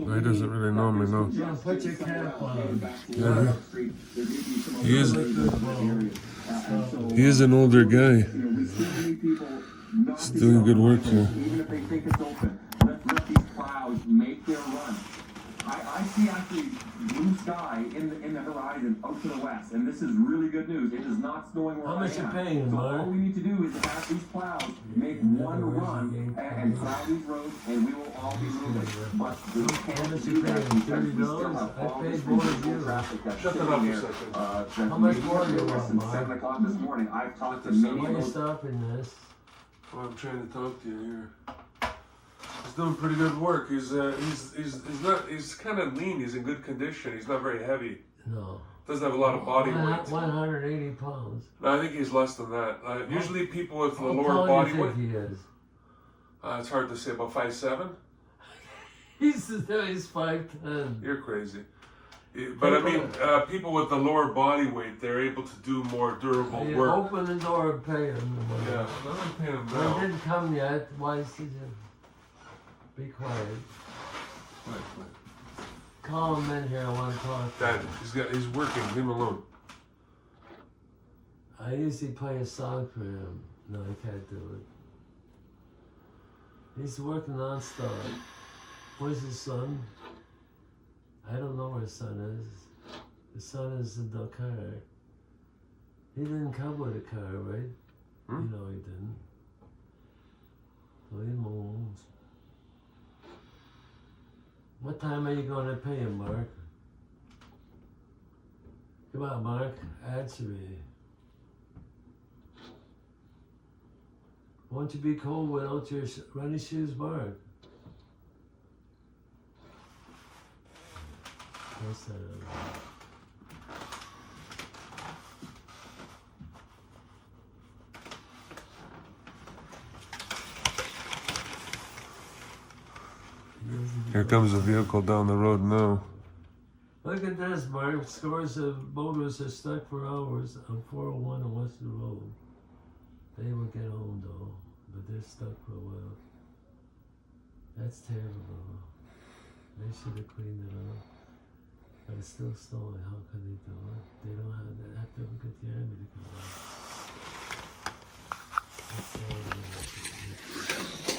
He doesn't really know me, no. Yeah, put your cap on. Yeah, he is an older guy. He's doing good work here. Even if they think it's open, let these clouds make their run. I see actually blue sky in the horizon out to the west, and this is really good news. It is not snowing where How much you I am. paying, So Mark? all we need to do is have these clouds make one run and plow these roads, and we will all be moving. But we can't do that because we still have all this residual traffic that's Shut sitting that up there. a second. How much more do you want, Since Mark? 7 o'clock this morning, I've talked to Why many are of you those. stopping this? Well, I'm trying to talk to you here. He's doing pretty good work. He's kind of lean. He's in good condition. He's not very heavy. No. Doesn't have a lot of body weight. 180 pounds. No, I think he's less than that. Usually people with the How lower tall body do you weight. think he is? It's hard to say. About 5'7". He's 5'10". You're crazy. But I mean, people with the lower body weight, they're able to do more durable You work. open the door and pay him. Yeah, I'm not paying him Well, now. it didn't come yet. Why did you be quiet? Wait. Call him in here. I want to talk to Dad, him. he's working. Leave him alone. I usually play a song for him. No, I can't do it. He's working non-stop. Where's his son? I don't know where his son is. His son is in the car. He didn't come with a car, right? Hmm? You know he didn't. So he moves. What time are you going to pay him, Mark? Come on, Mark. Answer me. Won't you be cold without your running shoes, Mark? What's that? Here comes a vehicle down the road now. Look at this, Mark. Scores of motorists are stuck for hours on 401 on Western Road. They will get home though, but they're stuck for a while. That's terrible. They should have cleaned it up. But it's still snowing. How can they do it? They don't have that. Have to get the army to come out. That's all they have to do.